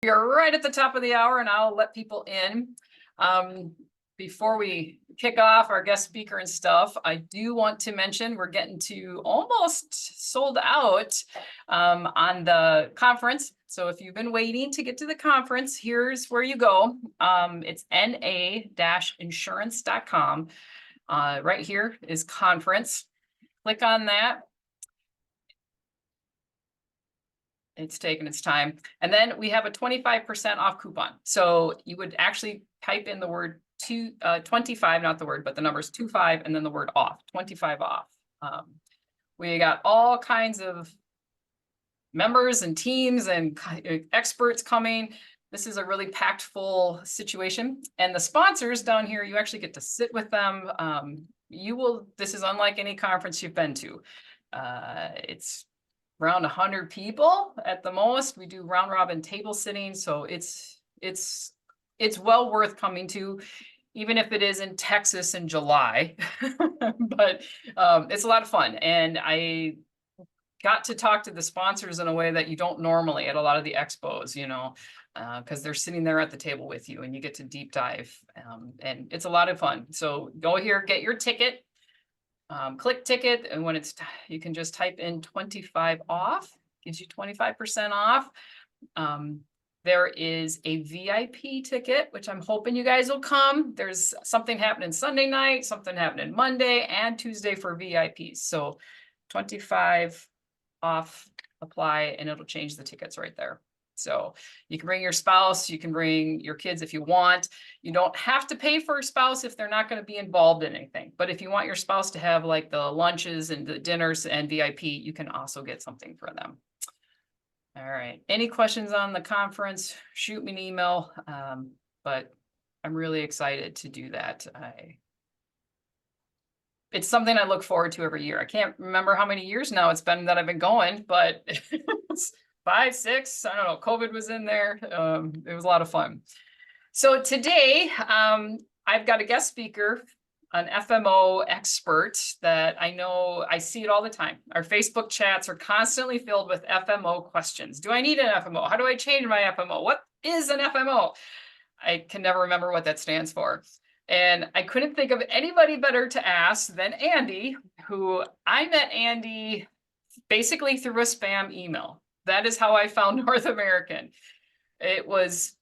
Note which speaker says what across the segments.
Speaker 1: We are right at the top of the hour and I'll let people in. Before we kick off our guest speaker and stuff, I do want to mention we're getting to almost sold out on the conference. So if you've been waiting to get to the conference, here's where you go. It's na-insurance.com. Right here is conference. Click on that. It's taking its time. And then we have a 25% off coupon. So you would actually type in the word 25, not the word, but the numbers 25 and then the word off, 25 off. We got all kinds of members and teams and experts coming. This is a really packed full situation. And the sponsors down here, you actually get to sit with them. This is unlike any conference you've been to. It's around 100 people at the most. We do round robin table sitting. So it's well worth coming to, even if it is in Texas in July. But it's a lot of fun. And I got to talk to the sponsors in a way that you don't normally at a lot of the expos, you know, because they're sitting there at the table with you and you get to deep dive. And it's a lot of fun. So go here, get your ticket. Click ticket, and when it's you can just type in 25 off, gives you 25% off. There is a VIP ticket, which I'm hoping you guys will come. There's something happening Sunday night, something happening Monday and Tuesday for VIPs. So 25 off, apply, and it'll change the tickets right there. So you can bring your spouse, you can bring your kids if you want. You don't have to pay for a spouse if they're not going to be involved in anything. But if you want your spouse to have like the lunches and the dinners and VIP, you can also get something for them. All right. Any questions on the conference? Shoot me an email. But I'm really excited to do that. It's something I look forward to every year. I can't remember how many years now it's been that I've been going, but it's 5, 6, I don't know, COVID was in there. It was a lot of fun. So today, I've got a guest speaker, an FMO expert that I know I see it all the time. Our Facebook chats are constantly filled with FMO questions. Do I need an FMO? How do I change my FMO? What is an FMO? I can never remember what that stands for. And I couldn't think of anybody better to ask than Andy, who I met Andy basically through a spam email. That is how I found North American. It was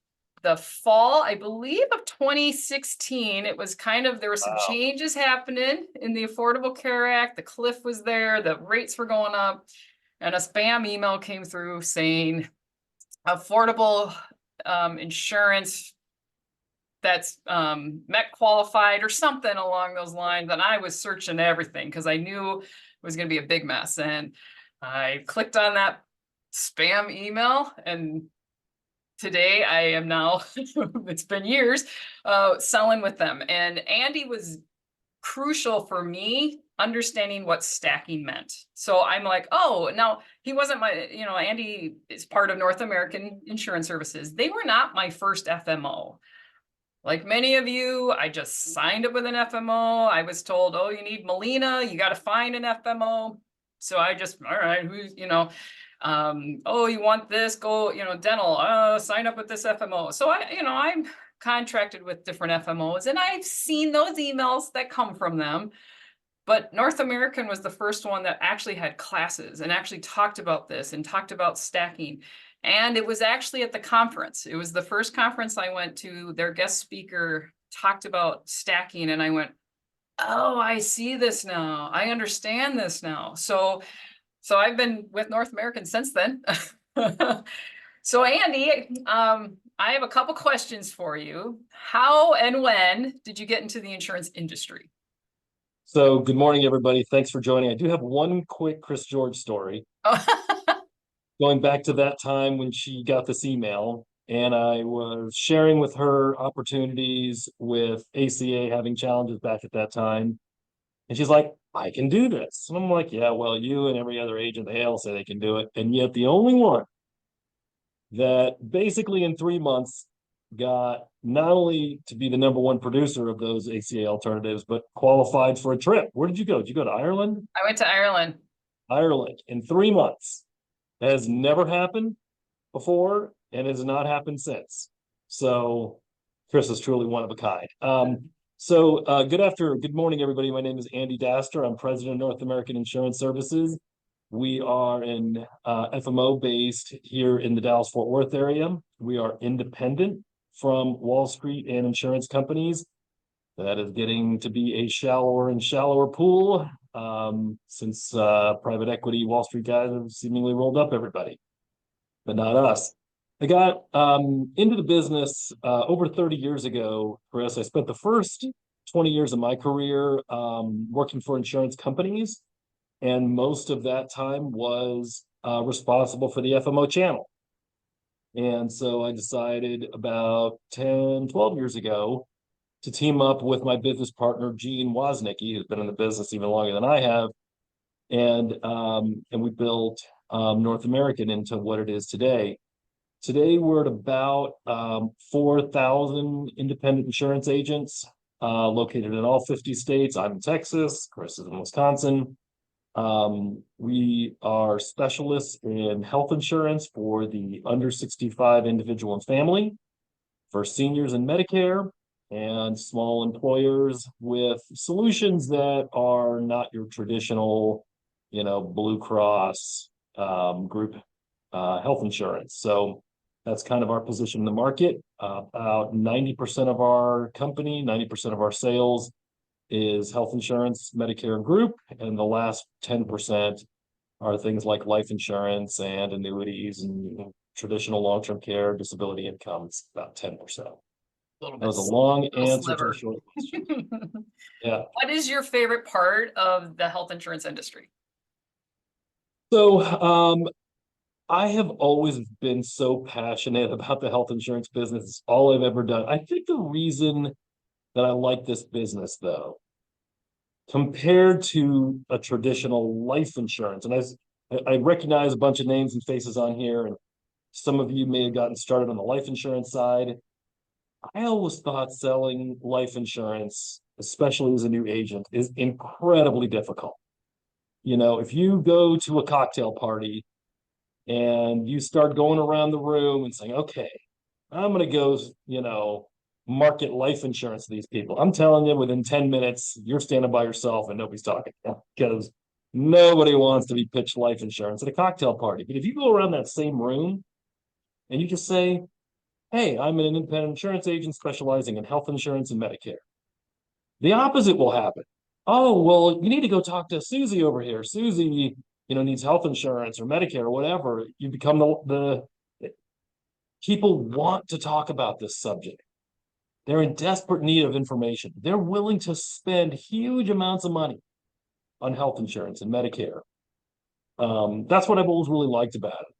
Speaker 1: the fall, I believe, of 2016. It was kind of, there were some changes happening in the Affordable Care Act. The cliff was there, the rates were going up, and a spam email came through saying affordable insurance that's MET qualified or something along those lines. And I was searching everything because I knew it was going to be a big mess. And I clicked on that spam email, and today I am now, it's been years, selling with them. And Andy was crucial for me understanding what stacking meant. So I'm like, oh, now he wasn't my, you know, Andy is part of North American Insurance Services. They were not my first FMO. Like many of you, I just signed up with an FMO. I was told, oh, you need Molina, you got to find an FMO. So I just, all right, who's, you know, oh, you want this, go, you know, dental, sign up with this FMO. So I'm contracted with different FMOs and I've seen those emails that come from them. But North American was the first one that actually had classes and actually talked about this and talked about stacking. And it was actually at the conference. It was the first conference I went to. Their guest speaker talked about stacking and I went, oh, I see this now. I understand this now. So I've been with North American since then. So Andy, I have a couple questions for you. How and when did you get into the insurance industry?
Speaker 2: So good morning, everybody. Thanks for joining. I do have one quick Chris George story. Going back to that time when she got this email, and I was sharing with her opportunities with ACA having challenges back at that time. And she's like, I can do this. And I'm like, yeah, well, you and every other agent, they all say they can do it. And yet the only one that basically in 3 months got not only to be the #1 producer of those ACA alternatives, but qualified for a trip. Where did you go? Did you go to Ireland?
Speaker 1: I went to Ireland.
Speaker 2: Ireland in 3 months. That has never happened before. and it has not happened since. So Chris is truly one of a kind. Good morning, everybody. My name is Andy Dastur. I'm president of North American Insurance Services. We are an FMO based here in the Dallas-Fort Worth area. We are independent from Wall Street and insurance companies. That is getting to be a shallower and shallower pool since private equity Wall Street guys have seemingly rolled up everybody, but not us. I got into the business over 30 years ago, Chris. I spent the first 20 years of my career working for insurance companies, and most of that time was responsible for the FMO channel. And so I decided about 10, 12 years ago to team up with my business partner, Gene Woznicki, who's been in the business even longer than I have. And we built North American into what it is today. Today, we're at about 4,000 independent insurance agents located in all 50 states. I'm in Texas, Chris is in Wisconsin. We are specialists in health insurance for the under 65 individual and family, for seniors and Medicare, and small employers with solutions that are not your traditional, Blue Cross group health insurance. So that's kind of our position in the market. About 90% of our company, 90% of our sales is health insurance, Medicare and group, and the last 10% are things like life insurance and annuities and traditional long-term care, disability income. It's about 10%. That was a long answer to a short question. Yeah.
Speaker 1: What is your favorite part of the health insurance industry?
Speaker 2: So I have always been so passionate about the health insurance business. It's all I've ever done. I think the reason that I like this business, though, compared to a traditional life insurance, and I recognize a bunch of names and faces on here, and some of you may have gotten started on the life insurance side. I always thought selling life insurance, especially as a new agent, is incredibly difficult. If you go to a cocktail party and you start going around the room and saying, okay, I'm going to go, market life insurance to these people. I'm telling you, within 10 minutes, you're standing by yourself and nobody's talking, because nobody wants to be pitched life insurance at a cocktail party. But if you go around that same room and you just say, hey, I'm an independent insurance agent specializing in health insurance and Medicare, the opposite will happen. Oh, well, you need to go talk to Susie over here. Susie, needs health insurance or Medicare or whatever. You become the people want to talk about this subject. They're in desperate need of information. They're willing to spend huge amounts of money on health insurance and Medicare. That's what I've always really liked about it.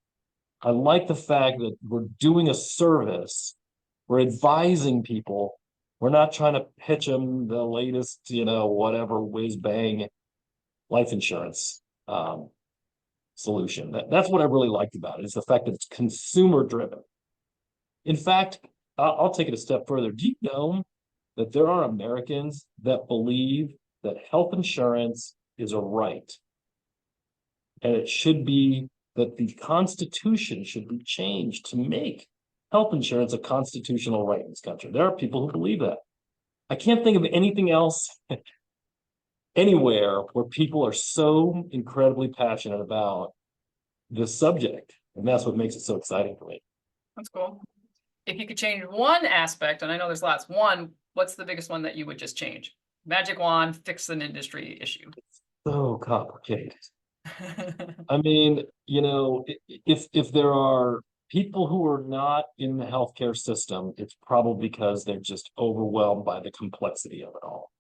Speaker 2: I like the fact that we're doing a service. We're advising people. We're not trying to pitch them the latest, whatever whiz bang life insurance solution. That's what I really liked about it, is the fact that it's consumer driven. In fact, I'll take it a step further. Do you know that there are Americans that believe that health insurance is a right, and it should be that the Constitution should be changed to make health insurance a constitutional right in this country? There are people who believe that. I can't think of anything else anywhere where people are so incredibly passionate about this subject. And that's what makes it so exciting for me.
Speaker 1: That's cool. If you could change one aspect, and I know there's lots, what's the biggest one that you would just change? Magic wand, fix an industry issue.
Speaker 2: It's so complicated. I mean, if there are people who are not in the healthcare system, it's probably because they're just overwhelmed by the complexity of it all.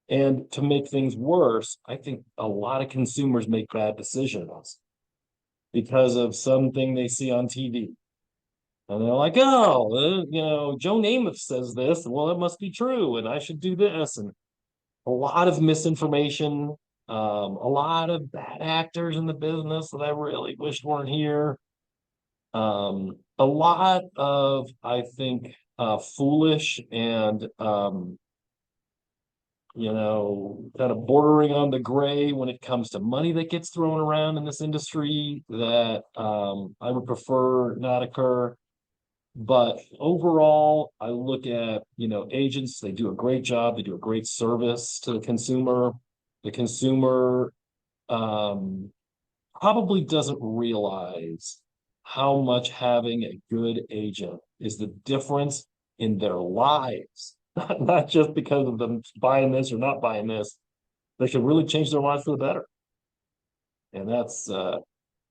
Speaker 2: And to make things worse, I think a lot of consumers make bad decisions because of something they see on TV. And they're like, oh, Joe Namath says this, well, it must be true, and I should do this. And a lot of misinformation, a lot of bad actors in the business that I really wished weren't here. A lot of, I think, foolish and, kind of bordering on the gray when it comes to money that gets thrown around in this industry that I would prefer not occur. But overall, I look at, agents, they do a great job, they do a great service to the consumer. The consumer probably doesn't realize how much having a good agent is the difference in their lives. Not just because of them buying this or not buying this. They can really change their lives for the better. And that's what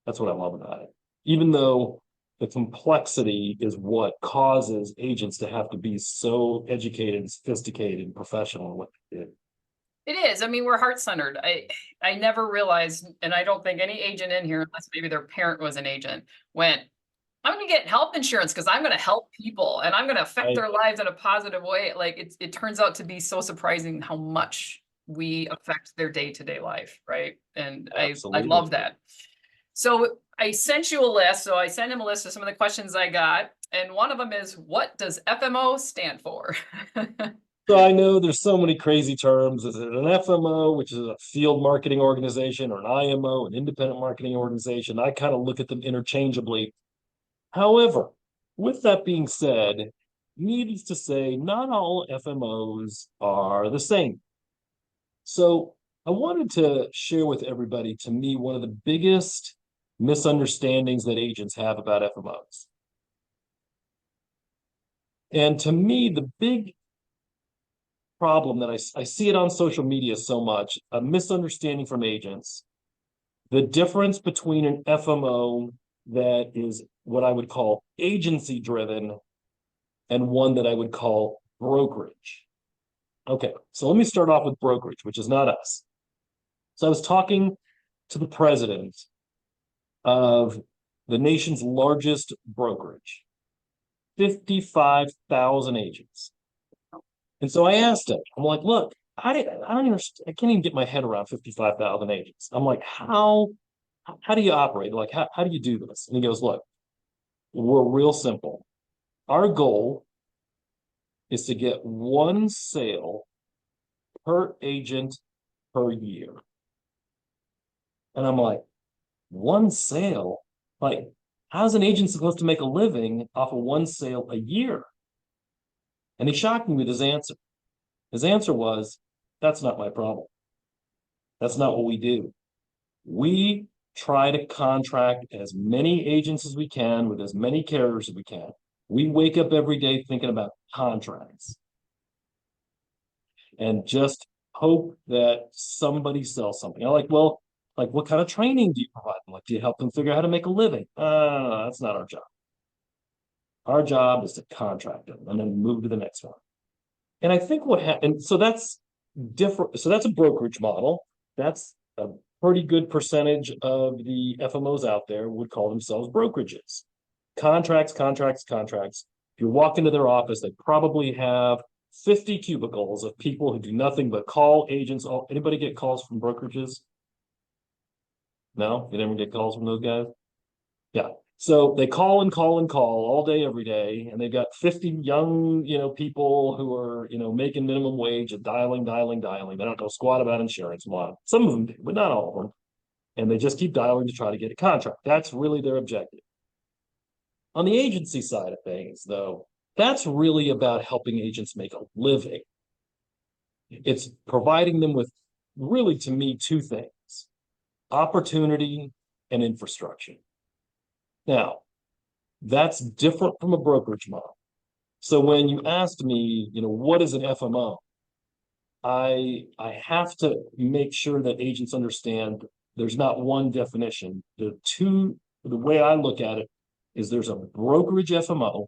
Speaker 2: I love about it. Even though the complexity is what causes agents to have to be so educated, sophisticated, and professional in what they do.
Speaker 1: It is. I mean, we're heart-centered. I never realized, and I don't think any agent in here, unless maybe their parent was an agent, went, I'm gonna get health insurance because I'm gonna help people and I'm gonna affect
Speaker 2: I
Speaker 1: their lives in a positive way. Like it turns out to be so surprising how much we affect their day-to-day life, right? And I
Speaker 2: absolutely.
Speaker 1: love that. So I sent you a list. So I sent him a list of some of the questions I got. And one of them is, what does FMO stand for?
Speaker 2: So I know there's so many crazy terms. Is it an FMO, which is a field marketing organization, or an IMO, an independent marketing organization? I kind of look at them interchangeably. However, with that being said, needless to say, not all FMOs are the same. So I wanted to share with everybody, to me, one of the biggest misunderstandings that agents have about FMOs. And to me, the big problem that I see it on social media so much, a misunderstanding from agents, the difference between an FMO that is what I would call agency driven and one that I would call brokerage. Okay, so let me start off with brokerage, which is not us. So I was talking to the president of the nation's largest brokerage, 55,000 agents. And so I asked him, I'm like, look, I don't understand. I can't even get my head around 55,000 agents. I'm like, how do you operate? Like, how do you do this? And he goes, look, we're real simple. Our goal is to get one sale per agent per year. And I'm like, one sale? Like, how's an agent supposed to make a living off of one sale a year? And he shocked me with his answer. His answer was, that's not my problem. That's not what we do. We try to contract as many agents as we can with as many carriers as we can. We wake up every day thinking about contracts and just hope that somebody sells something. I'm like, well, like what kind of training do you provide them? Like, do you help them figure out how to make a living? That's not our job. Our job is to contract them and then move to the next one. And I think what happened, so that's different. So that's a brokerage model. That's a pretty good percentage of the FMOs out there would call themselves brokerages. Contracts, contracts, contracts. If you walk into their office, they probably have 50 cubicles of people who do nothing but call agents. Anybody get calls from brokerages? No? You never get calls from those guys? Yeah. So they call and call and call all day, every day, and they've got 50 young, people who are, making minimum wage and dialing, dialing, dialing. They don't know squat about insurance. A lot. Some of them do, but not all of them. And they just keep dialing to try to get a contract. That's really their objective. On the agency side of things, though, that's really about helping agents make a living. It's providing them with, really, to me, two things: opportunity and infrastructure. Now, that's different from a brokerage model. So when you asked me, what is an FMO? I have to make sure that agents understand there's not one definition. The way I look at it is there's a brokerage FMO,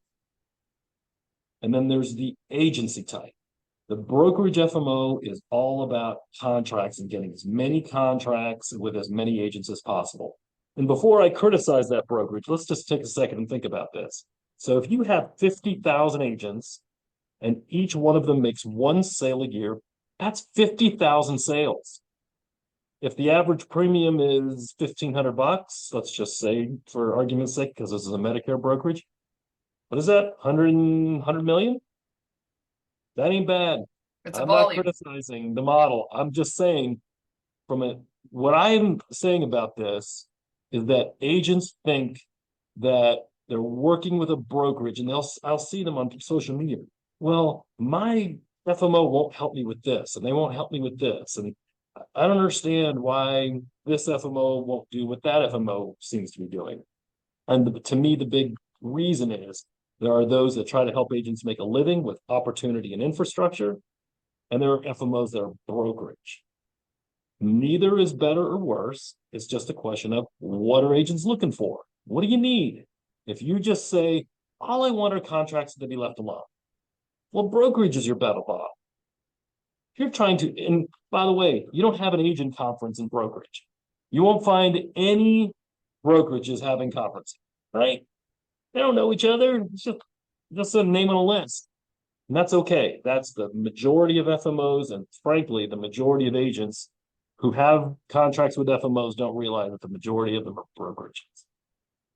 Speaker 2: and then there's the agency type. The brokerage FMO is all about contracts and getting as many contracts with as many agents as possible. And before I criticize that brokerage, let's just take a second and think about this. So if you have 50,000 agents and each one of them makes one sale a year, that's 50,000 sales. If the average premium is $1,500, let's just say for argument's sake, because this is a Medicare brokerage, what is that? 100 million? That ain't bad.
Speaker 1: It's a
Speaker 2: I'm not
Speaker 1: volume.
Speaker 2: criticizing the model. I'm just saying what I'm saying about this is that agents think that they're working with a brokerage, and I'll see them on social media. Well, my FMO won't help me with this, and they won't help me with this, and I don't understand why this FMO won't do what that FMO seems to be doing. And to me, the big reason is there are those that try to help agents make a living with opportunity and infrastructure, and there are FMOs that are brokerage. Neither is better or worse. It's just a question of what are agents looking for? What do you need? If you just say, all I want are contracts to be left alone, well, brokerage is your battle bot. If you're trying to, and by the way, you don't have an agent conference in brokerage. You won't find any brokerages having conferences, right? They don't know each other. It's just a name on a list. And that's okay. That's the majority of FMOs, and frankly, the majority of agents who have contracts with FMOs don't realize that the majority of them are brokerages.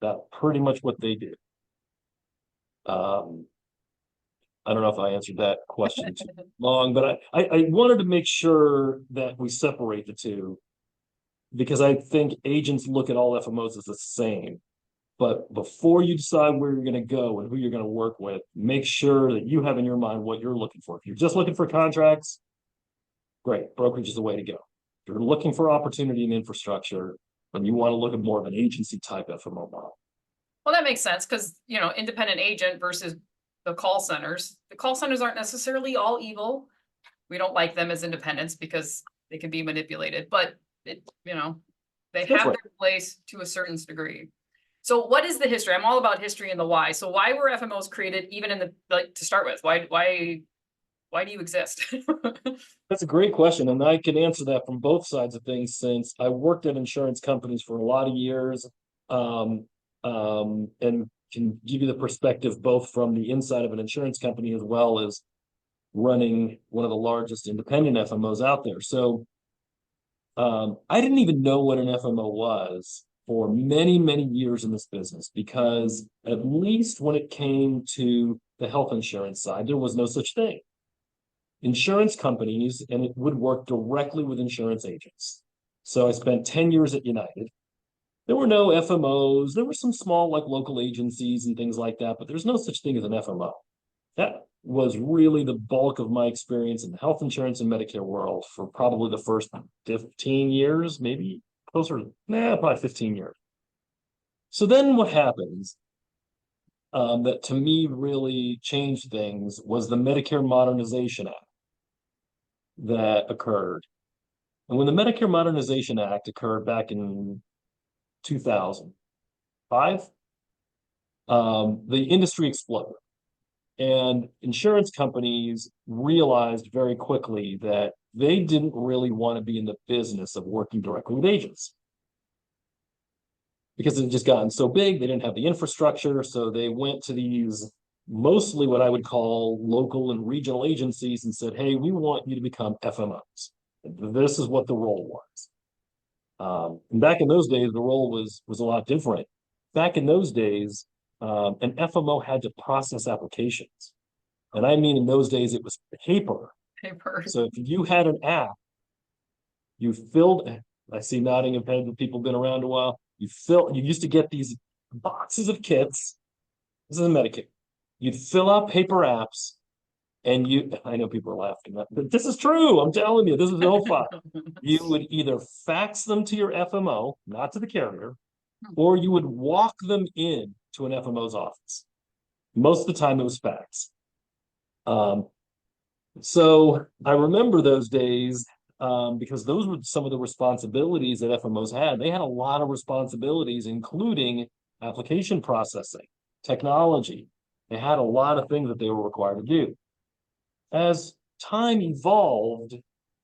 Speaker 2: That's pretty much what they do. I don't know if I answered that question too long, but I wanted to make sure that we separate the two, because I think agents look at all FMOs as the same. But before you decide where you're going to go and who you're going to work with, make sure that you have in your mind what you're looking for. If you're just looking for contracts, great, brokerage is the way to go. If you're looking for opportunity and infrastructure, then you want to look at more of an agency type FMO model.
Speaker 1: Well, that makes sense, because, independent agent versus the call centers. The call centers aren't necessarily all evil. We don't like them as independents because they can be manipulated, but they have their place to a certain degree. So what is the history? I'm all about history and the why. So why were FMOs created even in to start with? Why do you exist?
Speaker 2: That's a great question. And I can answer that from both sides of things, since I worked at insurance companies for a lot of years, and can give you the perspective both from the inside of an insurance company as well as running one of the largest independent FMOs out there. So I didn't even know what an FMO was for many, many years in this business, because at least when it came to the health insurance side, there was no such thing. Insurance companies, and it would work directly with insurance agents. So I spent 10 years at United. There were no FMOs. There were some small, like local agencies and things like that, but there's no such thing as an FMO. That was really the bulk of my experience in the health insurance and Medicare world for probably the first 15 years, maybe closer to, probably 15 years. So then what happens that to me really changed things was the Medicare Modernization Act that occurred. And when the Medicare Modernization Act occurred back in 2005, the industry exploded. And insurance companies realized very quickly that they didn't really want to be in the business of working directly with agents, because it had just gotten so big, they didn't have the infrastructure. So they went to these mostly what I would call local and regional agencies and said, hey, we want you to become FMOs. This is what the role was. And back in those days, the role was a lot different. Back in those days, an FMO had to process applications. And I mean, in those days, it was paper. So if you had an app, you filled, I see nodding of heads of people been around a while. You used to get these boxes of kits. This is Medicaid. You'd fill out paper apps, and I know people are laughing, but this is true. I'm telling you, this is no fun. You would either fax them to your FMO, not to the carrier, or you would walk them in to an FMO's office. Most of the time it was fax. So I remember those days because those were some of the responsibilities that FMOs had. They had a lot of responsibilities, including application processing, technology. They had a lot of things that they were required to do. As time evolved,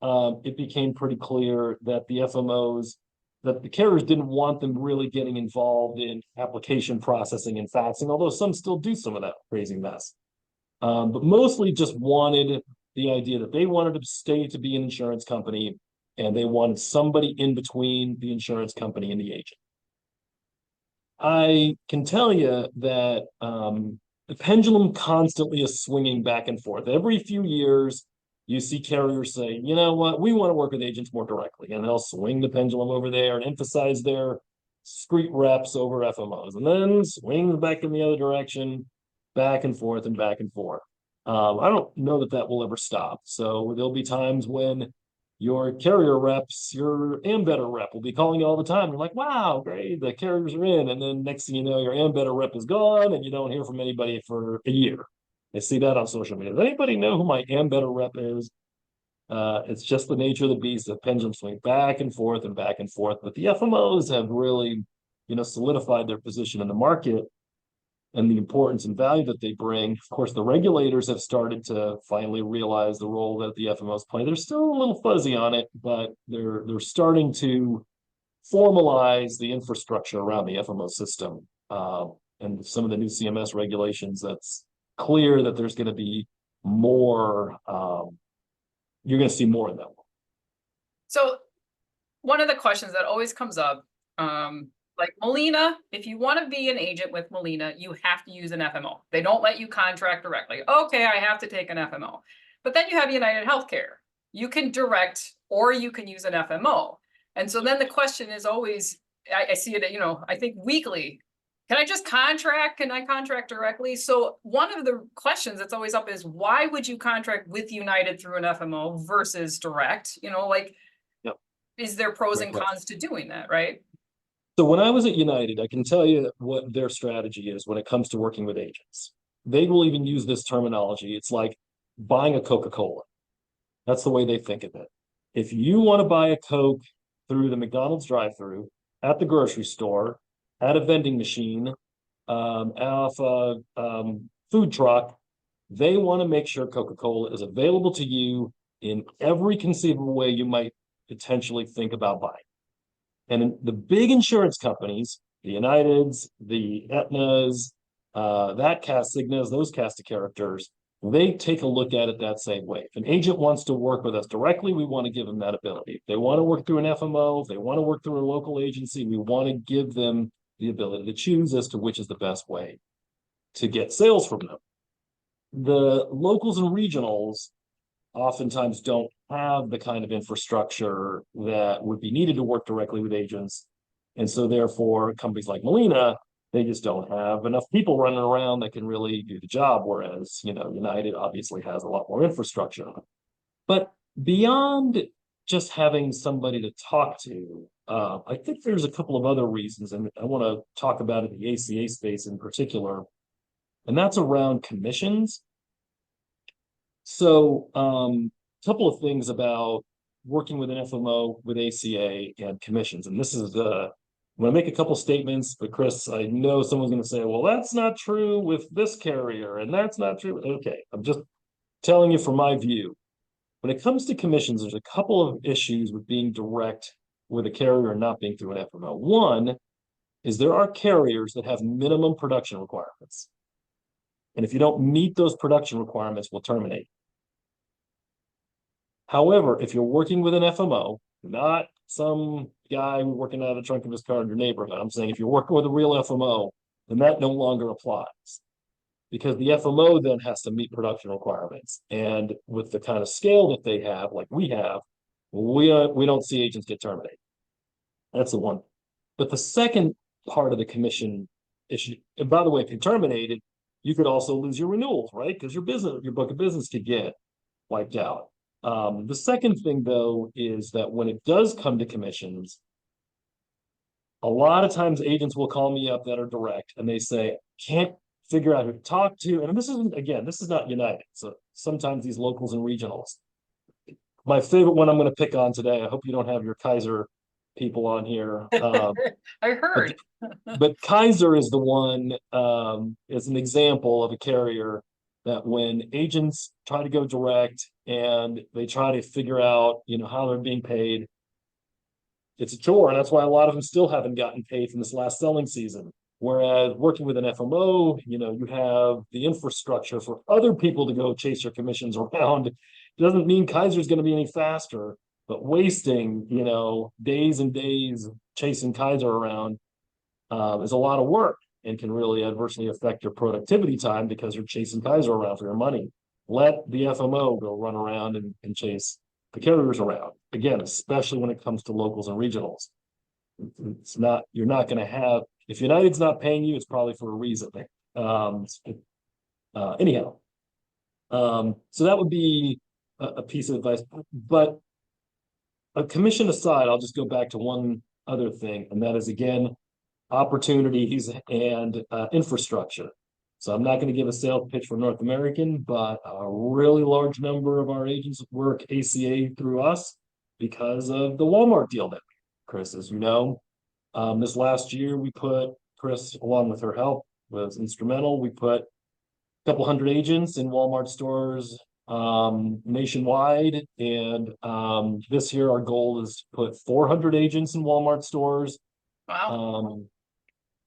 Speaker 2: it became pretty clear that the FMOs, that the carriers didn't want them really getting involved in application processing and faxing, although some still do some of that crazy mess. But mostly just wanted the idea that they wanted to stay to be an insurance company, and they wanted somebody in between the insurance company and the agent. I can tell you that the pendulum constantly is swinging back and forth. Every few years, you see carriers say, you know what, we want to work with agents more directly, and they'll swing the pendulum over there and emphasize their street reps over FMOs, and then swings back in the other direction, back and forth and back and forth. I don't know that that will ever stop. So there'll be times when your carrier reps, your Ambetter rep will be calling you all the time. You're like, wow, great, the carriers are in. And then next thing you know, your Ambetter rep is gone and you don't hear from anybody for a year. I see that on social media. Does anybody know who my Ambetter rep is? It's just the nature of the beast. The pendulum swing back and forth and back and forth. But the FMOs have really, solidified their position in the market and the importance and value that they bring. Of course, the regulators have started to finally realize the role that the FMOs play. They're still a little fuzzy on it, but they're starting to formalize the infrastructure around the FMO system. And some of the new CMS regulations, that's clear that there's going to be more, you're going to see more of them.
Speaker 1: So one of the questions that always comes up, like Molina, if you want to be an agent with Molina, you have to use an FMO. They don't let you contract directly. Okay, I have to take an FMO. But then you have United Healthcare. You can direct or you can use an FMO. And so then the question is always, I see it, I think weekly, can I just contract? Can I contract directly? So one of the questions that's always up is, why would you contract with United through an FMO versus direct?
Speaker 2: Yep.
Speaker 1: Is there pros and cons to doing that, right?
Speaker 2: So when I was at United, I can tell you what their strategy is when it comes to working with agents. They will even use this terminology. It's like buying a Coca-Cola. That's the way they think of it. If you want to buy a Coke through the McDonald's drive-through, at the grocery store, at a vending machine, off a food truck, they want to make sure Coca-Cola is available to you in every conceivable way you might potentially think about buying. And the big insurance companies, the Uniteds, the Aetnas, Cignas, those cast of characters, they take a look at it that same way. If an agent wants to work with us directly, we want to give them that ability. If they want to work through an FMO, if they want to work through a local agency, we want to give them the ability to choose as to which is the best way to get sales from them. The locals and regionals oftentimes don't have the kind of infrastructure that would be needed to work directly with agents. And so therefore, companies like Molina, they just don't have enough people running around that can really do the job. Whereas, United obviously has a lot more infrastructure. But beyond just having somebody to talk to, I think there's a couple of other reasons, and I want to talk about it in the ACA space in particular, and that's around commissions. So a couple of things about working with an FMO with ACA and commissions. And this is, I'm going to make a couple statements, but Chris, I know someone's going to say, well, that's not true with this carrier, and that's not true. Okay, I'm just telling you from my view. When it comes to commissions, there's a couple of issues with being direct with a carrier and not being through an FMO. One is there are carriers that have minimum production requirements. And if you don't meet those production requirements, we'll terminate. However, if you're working with an FMO, not some guy working out of the trunk of his car in your neighborhood, I'm saying if you're working with a real FMO, then that no longer applies. Because the FMO then has to meet production requirements. And with the kind of scale that they have, like we have, we don't see agents get terminated. That's the one. But the second part of the commission issue, and by the way, if you're terminated, you could also lose your renewals, right? Because your book of business could get wiped out. The second thing, though, is that when it does come to commissions, a lot of times agents will call me up that are direct and they say, can't figure out who to talk to. And this is not United. So sometimes these locals and regionals. My favorite one I'm going to pick on today, I hope you don't have your Kaiser people on here.
Speaker 1: I heard.
Speaker 2: But Kaiser is the one, is an example of a carrier that when agents try to go direct and they try to figure out, how they're being paid, it's a chore. And that's why a lot of them still haven't gotten paid from this last selling season. Whereas working with an FMO, you have the infrastructure for other people to go chase your commissions around. It doesn't mean Kaiser's going to be any faster, but wasting, days and days chasing Kaiser around is a lot of work and can really adversely affect your productivity time because you're chasing Kaiser around for your money. Let the FMO go run around and chase the carriers around. Again, especially when it comes to locals and regionals. It's not, you're not going to have, if United's not paying you, it's probably for a reason. Um, Anyhow, so that would be a piece of advice. But a commission aside, I'll just go back to one other thing, and that is, again, opportunities and infrastructure. So I'm not going to give a sales pitch for North American, but a really large number of our agents work ACA through us because of the Walmart deal that Chris, as you know, this last year we put, Chris, along with her help, was instrumental. We put a couple hundred agents in Walmart stores nationwide, and this year our goal is to put 400 agents in Walmart stores.
Speaker 1: Wow.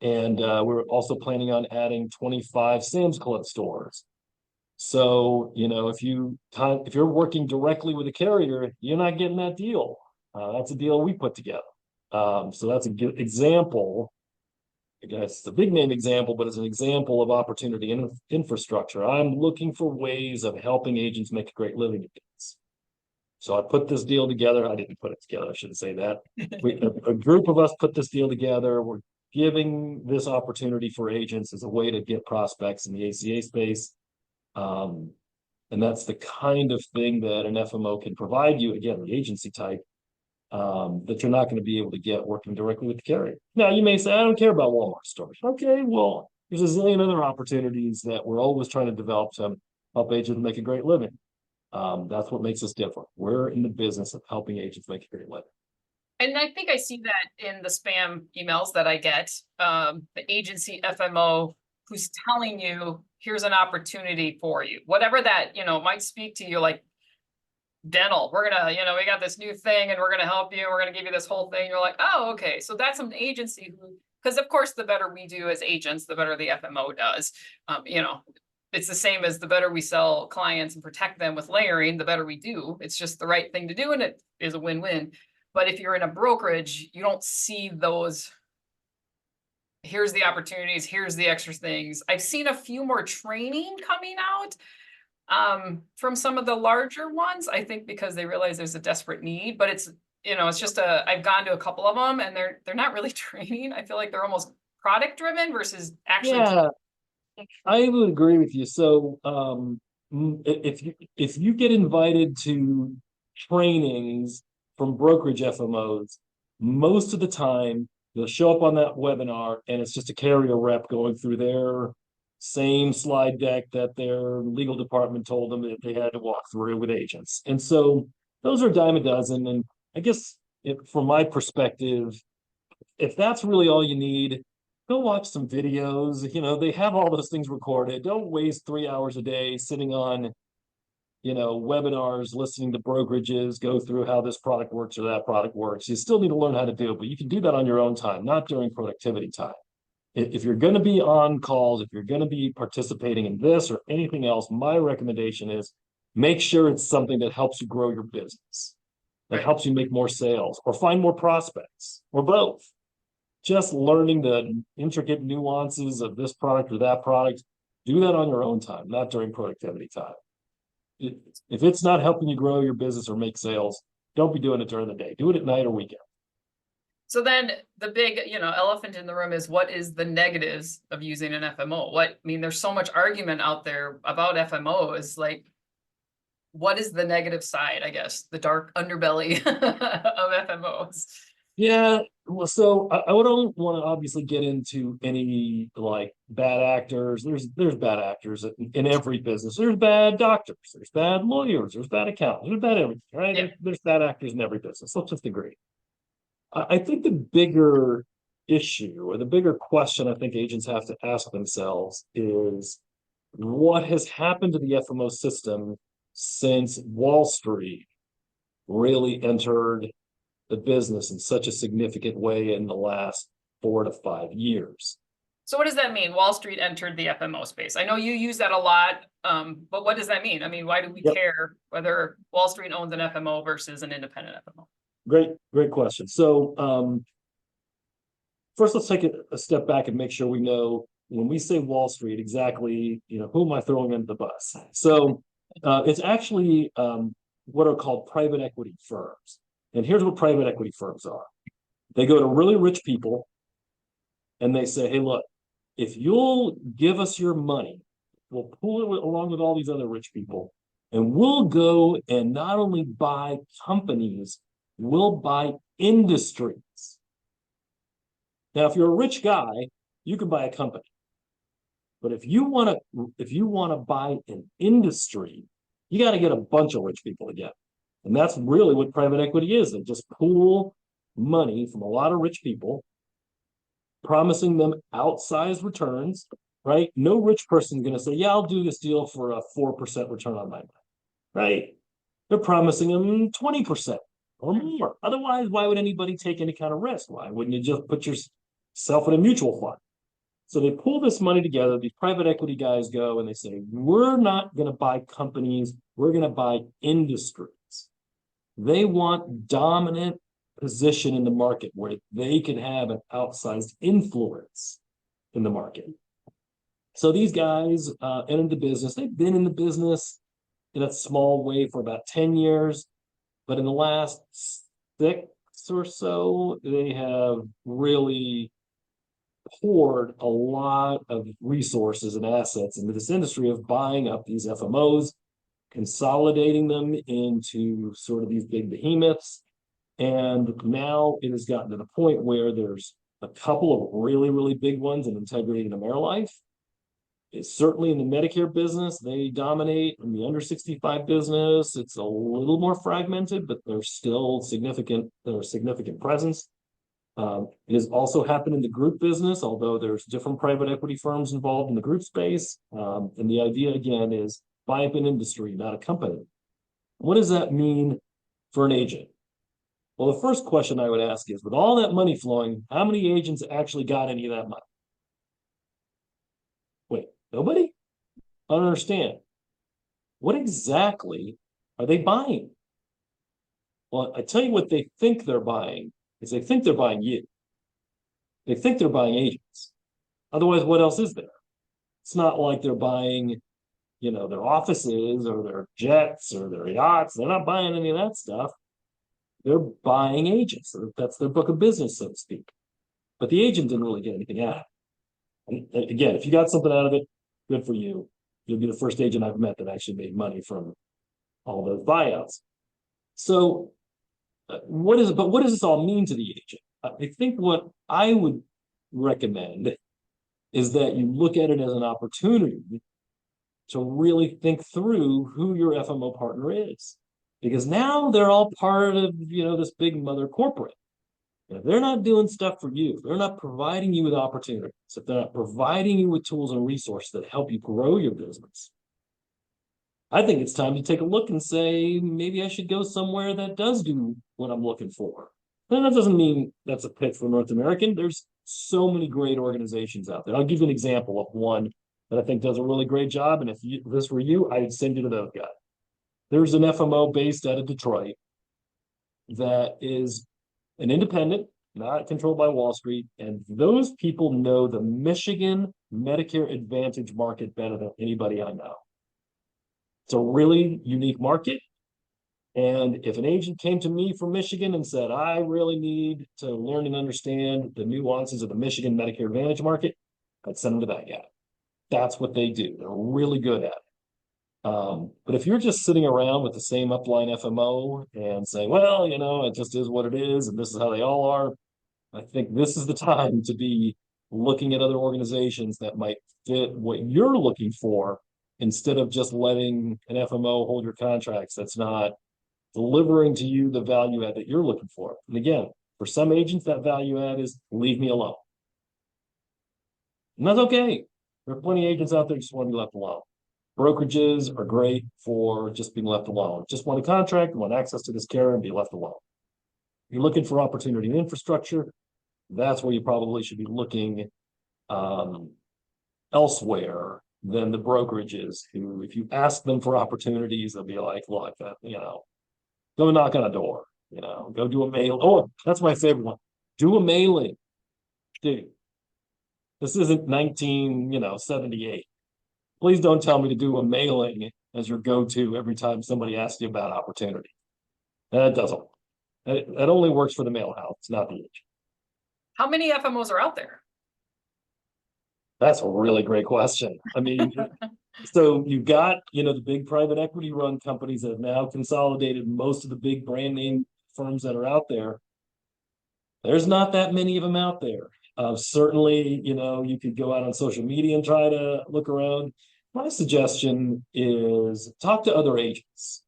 Speaker 2: And we're also planning on adding 25 Sam's Club stores. So, you know, if you're working directly with a carrier, you're not getting that deal. That's a deal we put together. So that's a good example. I guess it's a big name example, but it's an example of opportunity and infrastructure. I'm looking for ways of helping agents make a great living at this. So I put this deal together. I didn't put it together. I shouldn't say that. A group of us put this deal together. We're giving this opportunity for agents as a way to get prospects in the ACA space. And that's the kind of thing that an FMO can provide you, again, the agency type, that you're not going to be able to get working directly with the carrier. Now, you may say, I don't care about Walmart stores. Okay, well, there's a zillion other opportunities that we're always trying to develop to help agents make a great living. That's what makes us different. We're in the business of helping agents make a great living.
Speaker 1: And I think I see that in the spam emails that I get, the agency FMO who's telling you, here's an opportunity for you, whatever that, might speak to you, like dental, we're gonna, we got this new thing and we're gonna help you, we're gonna give you this whole thing. You're like, oh, okay. So that's an agency who, because of course, the better we do as agents, the better the FMO does. It's the same as the better we sell clients and protect them with layering, the better we do. It's just the right thing to do, and it is a win-win. But if you're in a brokerage, you don't see those, here's the opportunities, here's the extra things. I've seen a few more training coming out from some of the larger ones, I think because they realize there's a desperate need, but it's, it's just I've gone to a couple of them and they're not really training. I feel like they're almost product driven versus actually.
Speaker 2: Yeah, I would agree with you. So if you get invited to trainings from brokerage FMOs, most of the time they'll show up on that webinar and it's just a carrier rep going through their same slide deck that their legal department told them that they had to walk through with agents. And so those are a dime a dozen. And I guess from my perspective, if that's really all you need, go watch some videos. They have all those things recorded. Don't waste 3 hours a day sitting on webinars, listening to brokerages go through how this product works or that product works. You still need to learn how to do it, but you can do that on your own time, not during productivity time. If you're going to be on calls, if you're going to be participating in this or anything else, my recommendation is make sure it's something that helps you grow your business, that helps you make more sales or find more prospects or both. Just learning the intricate nuances of this product or that product, do that on your own time, not during productivity time. If it's not helping you grow your business or make sales, don't be doing it during the day. Do it at night or weekend.
Speaker 1: So then the big, elephant in the room is, what is the negatives of using an FMO? There's so much argument out there about FMOs. Like, what is the negative side, I guess, the dark underbelly of FMOs?
Speaker 2: Yeah, well, so I don't want to obviously get into any like bad actors. There's bad actors in every business. There's bad doctors, there's bad lawyers, there's bad accountants, there's bad everything, right?
Speaker 1: Yeah.
Speaker 2: There's bad actors in every business. Let's just agree. I think the bigger issue or the bigger question I think agents have to ask themselves is what has happened to the FMO system since Wall Street really entered the business in such a significant way in the last 4 to 5 years.
Speaker 1: So what does that mean? Wall Street entered the FMO space. I know you use that a lot, but what does that mean? Why do we care whether Wall Street owns an FMO versus an independent FMO?
Speaker 2: Great question. So first, let's take a step back and make sure we know when we say Wall Street, exactly, who am I throwing under the bus? So it's actually what are called private equity firms. And here's what private equity firms are. They go to really rich people and they say, hey, look, if you'll give us your money, we'll pull it along with all these other rich people, and we'll go and not only buy companies, we'll buy industries. Now, if you're a rich guy, you can buy a company. But if you want to buy an industry, you got to get a bunch of rich people together. And that's really what private equity is. They just pool money from a lot of rich people, promising them outsized returns, right? No rich person is going to say, yeah, I'll do this deal for a 4% return on my money, right? They're promising them 20% or more. Otherwise, why would anybody take any kind of risk? Why wouldn't you just put yourself in a mutual fund? So they pull this money together. These private equity guys go and they say, we're not going to buy companies. We're going to buy industries. They want dominant position in the market where they can have an outsized influence in the market. So these guys entered the business. They've been in the business in a small way for about 10 years. But in the last 6 or so, they have really poured a lot of resources and assets into this industry of buying up these FMOs, consolidating them into sort of these big behemoths. And now it has gotten to the point where there's a couple of really, really big ones in Integrity and AmeriLife. It's certainly in the Medicare business, they dominate. In the under 65 business, it's a little more fragmented, but there's still significant presence. It has also happened in the group business, although there's different private equity firms involved in the group space. And the idea, again, is buy up an industry, not a company. What does that mean for an agent? Well, the first question I would ask is, with all that money flowing, how many agents actually got any of that money? Wait, nobody? I don't understand. What exactly are they buying? Well, I tell you what they think they're buying is they think they're buying you. They think they're buying agents. Otherwise, what else is there? It's not like they're buying, their offices or their jets or their yachts. They're not buying any of that stuff. They're buying agents. That's their book of business, so to speak. But the agent didn't really get anything out of it. And again, if you got something out of it, good for you. You'll be the first agent I've met that actually made money from all those buyouts. So what does this all mean to the agent? I think what I would recommend is that you look at it as an opportunity to really think through who your FMO partner is. Because now they're all part of, this big mother corporate. And if they're not doing stuff for you, if they're not providing you with opportunities, if they're not providing you with tools and resources that help you grow your business, I think it's time to take a look and say, maybe I should go somewhere that does do what I'm looking for. And that doesn't mean that's a pitch for North American. There's so many great organizations out there. I'll give you an example of one that I think does a really great job. And if this were you, I'd send you to those guys. There's an FMO based out of Detroit that is an independent, not controlled by Wall Street. And those people know the Michigan Medicare Advantage market better than anybody I know. It's a really unique market. And if an agent came to me from Michigan and said, I really need to learn and understand the nuances of the Michigan Medicare Advantage market, I'd send them to that guy. That's what they do. They're really good at it. But if you're just sitting around with the same upline FMO and saying, well, it just is what it is, and this is how they all are, I think this is the time to be looking at other organizations that might fit what you're looking for, instead of just letting an FMO hold your contracts that's not delivering to you the value add that you're looking for. And again, for some agents, that value add is leave me alone. And that's okay. There are plenty of agents out there who just want to be left alone. Brokerages are great for just being left alone. Just want a contract, want access to this care, and be left alone. If you're looking for opportunity and infrastructure, that's where you probably should be looking elsewhere than the brokerages, who, if you ask them for opportunities, they'll be like, look, go knock on a door, go do a mail. Oh, that's my favorite one. Do a mailing. Dude, this isn't 1978. Please don't tell me to do a mailing as your go-to every time somebody asks you about opportunity. That doesn't. That only works for the mail house, not the agent.
Speaker 1: How many FMOs are out there?
Speaker 2: That's a really great question. I mean, so you've got, the big private equity run companies that have now consolidated most of the big brand name firms that are out there. There's not that many of them out there. Certainly, you could go out on social media and try to look around. My suggestion is talk to other agents,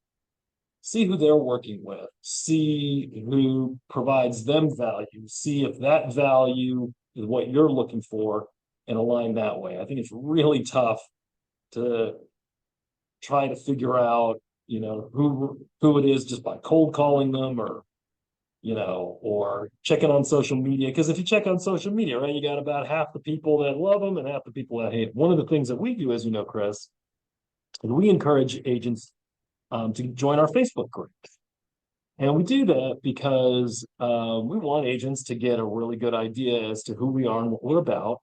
Speaker 2: see who they're working with, see who provides them value, see if that value is what you're looking for and align that way. I think it's really tough to try to figure out, who it is just by cold calling them or checking on social media. Because if you check on social media, right, you got about half the people that love them and half the people that hate them. One of the things that we do, as you know, Chris, is we encourage agents to join our Facebook group. And we do that because we want agents to get a really good idea as to who we are and what we're about.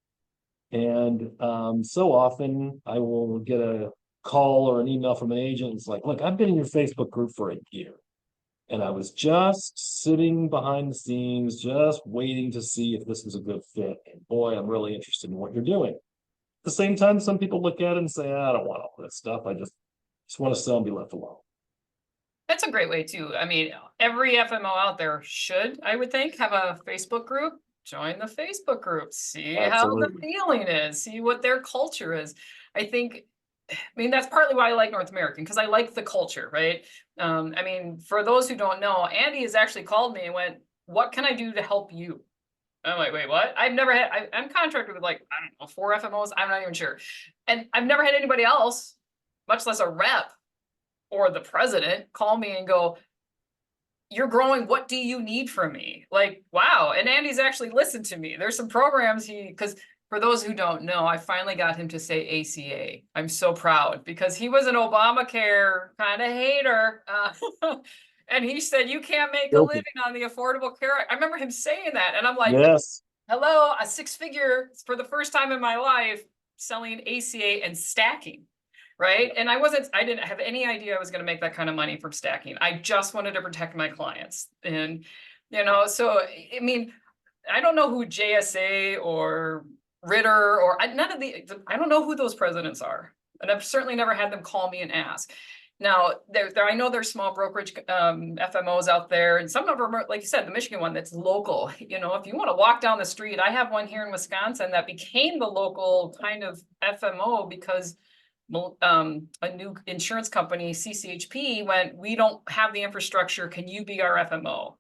Speaker 2: And so often I will get a call or an email from an agent. It's like, look, I've been in your Facebook group for a year. And I was just sitting behind the scenes, just waiting to see if this was a good fit. And boy, I'm really interested in what you're doing. At the same time, some people look at it and say, I don't want all this stuff. I just want to sell and be left alone.
Speaker 1: That's a great way too. I mean, every FMO out there should, I would think, have a Facebook group. Join the Facebook group, see how the feeling is, see what their culture is. I mean, that's partly why I like North American, because I like the culture, right? I mean, for those who don't know, Andy has actually called me and went, what can I do to help you? I'm like, wait, what? I'm contracted with like, I don't know, 4 FMOs. I'm not even sure. And I've never had anybody else, much less a rep or the president, call me and go, you're growing. What do you need from me? Like, wow. And Andy's actually listened to me. There's some programs because for those who don't know, I finally got him to say ACA. I'm so proud because he was an Obamacare kind of hater. And he said, you can't make a living on the Affordable Care Act. I remember him saying that. And I'm like,
Speaker 2: yes,
Speaker 1: hello, a 6-figure for the first time in my life selling ACA and stacking. Right. And I didn't have any idea I was going to make that kind of money from stacking. I just wanted to protect my clients. And, so, I mean, I don't know who JSA or Ritter or I don't know who those presidents are. And I've certainly never had them call me and ask. Now, I know there's small brokerage FMOs out there, and some of them are, like you said, the Michigan one that's local. If you want to walk down the street, I have one here in Wisconsin that became the local kind of FMO because a new insurance company, CCHP, went, we don't have the infrastructure. Can you be our FMO?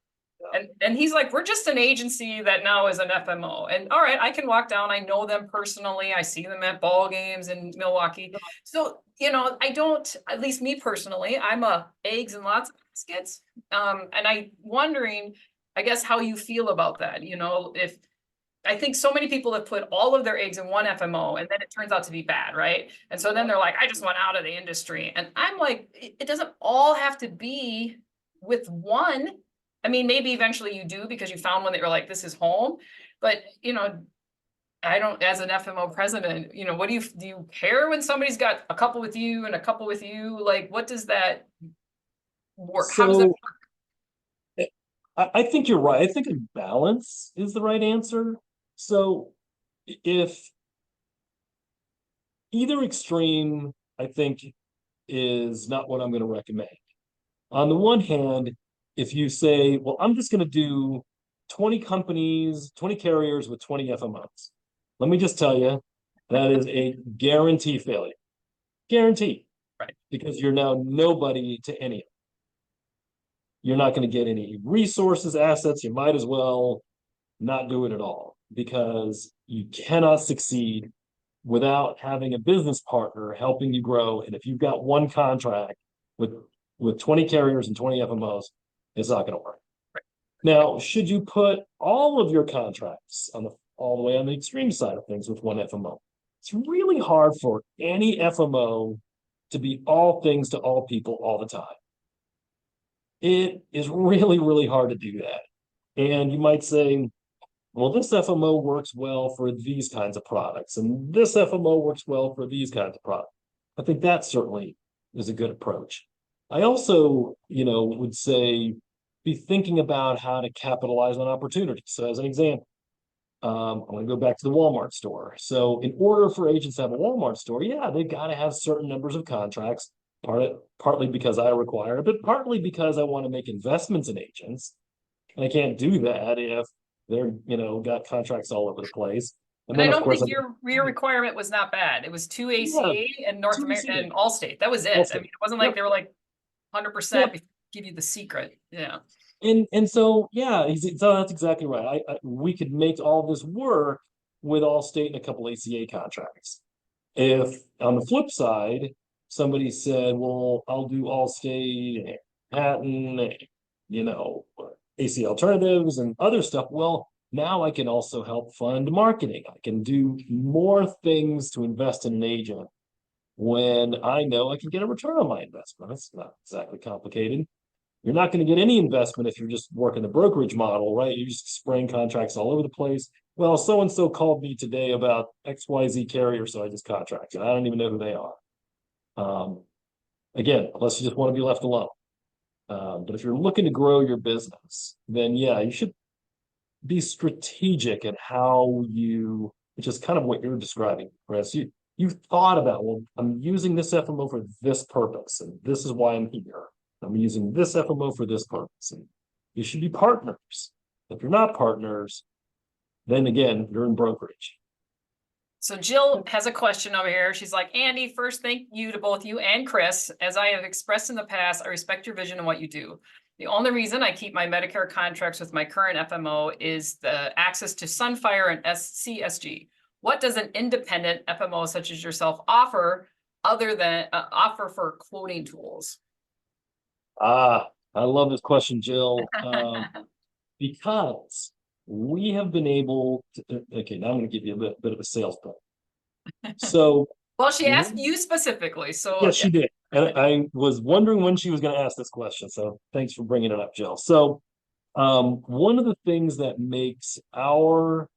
Speaker 1: And he's like, we're just an agency that now is an FMO. And all right, I can walk down. I know them personally. I see them at ball games in Milwaukee. So, I don't, at least me personally, I'm a eggs and lots of baskets. And I'm wondering, I guess, how you feel about that. If I think so many people have put all of their eggs in one FMO and then it turns out to be bad, right? And so then they're like, I just want out of the industry. And I'm like, it doesn't all have to be with one. I mean, maybe eventually you do because you found one that you're like, this is home. But, I don't, as an FMO president, what do you care when somebody's got a couple with you and a couple with you? Like, what does that work? How does it work?
Speaker 2: I think you're right. I think a balance is the right answer. So if either extreme, I think, is not what I'm going to recommend. On the one hand, if you say, well, I'm just going to do 20 companies, 20 carriers with 20 FMOs, let me just tell you, that is a guarantee failure. Guarantee.
Speaker 1: Right.
Speaker 2: Because you're now nobody to any of them. You're not going to get any resources, assets. You might as well not do it at all because you cannot succeed without having a business partner helping you grow. And if you've got one contract with 20 carriers and 20 FMOs, it's not going to work.
Speaker 1: Right.
Speaker 2: Now, should you put all of your contracts all the way on the extreme side of things with one FMO? It's really hard for any FMO to be all things to all people all the time. It is really, really hard to do that. And you might say, well, this FMO works well for these kinds of products, and this FMO works well for these kinds of products. I think that certainly is a good approach. I also, would say, be thinking about how to capitalize on opportunities. So as an example, I'm going to go back to the Walmart store. So in order for agents to have a Walmart store, yeah, they've got to have certain numbers of contracts, partly because I require it, but partly because I want to make investments in agents. And I can't do that if they're, got contracts all over the place. And
Speaker 1: And I
Speaker 2: then, of
Speaker 1: don't
Speaker 2: course,
Speaker 1: think your requirement was not bad. It was two
Speaker 2: yeah,
Speaker 1: ACA and North
Speaker 2: two
Speaker 1: America
Speaker 2: ACA.
Speaker 1: and Allstate. That was it. I
Speaker 2: Also,
Speaker 1: mean, it wasn't like
Speaker 2: yep,
Speaker 1: they were like
Speaker 2: yep.
Speaker 1: 100% give you the secret. Yeah.
Speaker 2: And so yeah, so that's exactly right. We could make all this work with Allstate and a couple ACA contracts. If on the flip side, somebody said, "Well, I'll do Allstate, Hatton, you know, AC alternatives and other stuff," well, now I can also help fund marketing. I can do more things to invest in an agent when I know I can get a return on my investment. It's not exactly complicated. You're not going to get any investment if you're just working the brokerage model, right? You're just spraying contracts all over the place. Well, so and so called me today about XYZ carrier, so I just contracted. I don't even know who they are. Again, unless you just want to be left alone. But if you're looking to grow your business, then yeah, you should be strategic in how you, which is kind of what you're describing, Chris. You've thought about, well, I'm using this FMO for this purpose, and this is why I'm here. I'm using this FMO for this purpose. And you should be partners. If you're not partners, then again, you're in brokerage.
Speaker 1: So Jill has a question over here. She's like, Andy, first, thank you to both you and Chris. As I have expressed in the past, I respect your vision and what you do. The only reason I keep my Medicare contracts with my current FMO is the access to Sunfire and CSG. What does an independent FMO such as yourself offer other than offer for quoting tools?
Speaker 2: I love this question, Jill, because we have been able to, okay, now I'm going to give you a bit of a sales pitch. So,
Speaker 1: well, she asked you specifically, so
Speaker 2: yes, she did. And I was wondering when she was going to ask this question. So thanks for bringing it up, Jill. So one of the things that makes our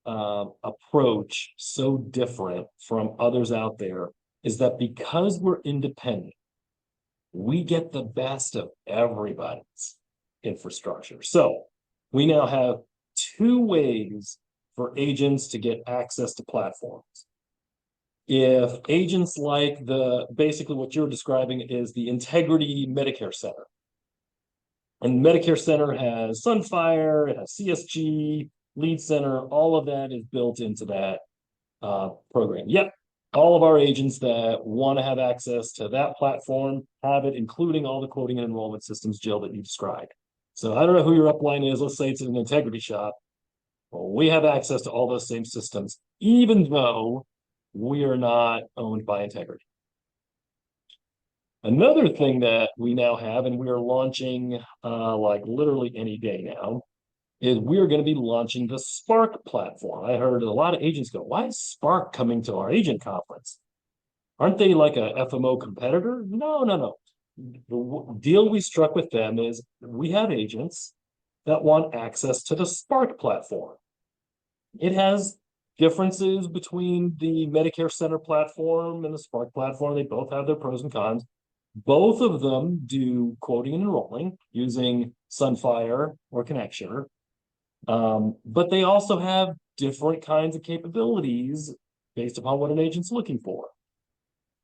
Speaker 2: approach so different from others out there is that because we're independent, we get the best of everybody's infrastructure. So we now have two ways for agents to get access to platforms. If agents like basically what you're describing is the Integrity Medicare Center. And Medicare Center has Sunfire, it has CSG, Lead Center, all of that is built into that program. Yep, all of our agents that want to have access to that platform have it, including all the quoting and enrollment systems, Jill, that you described. So I don't know who your upline is. Let's say it's an integrity shop. Well, we have access to all those same systems, even though we are not owned by Integrity. Another thing that we now have, and we are launching like literally any day now, is we're going to be launching the Spark platform. I heard a lot of agents go, why is Spark coming to our agent conference? Aren't they like a FMO competitor? No. The deal we struck with them is we have agents that want access to the Spark platform. It has differences between the Medicare Center platform and the Spark platform. They both have their pros and cons. Both of them do quoting and enrolling using Sunfire or Connectioner. But they also have different kinds of capabilities based upon what an agent's looking for.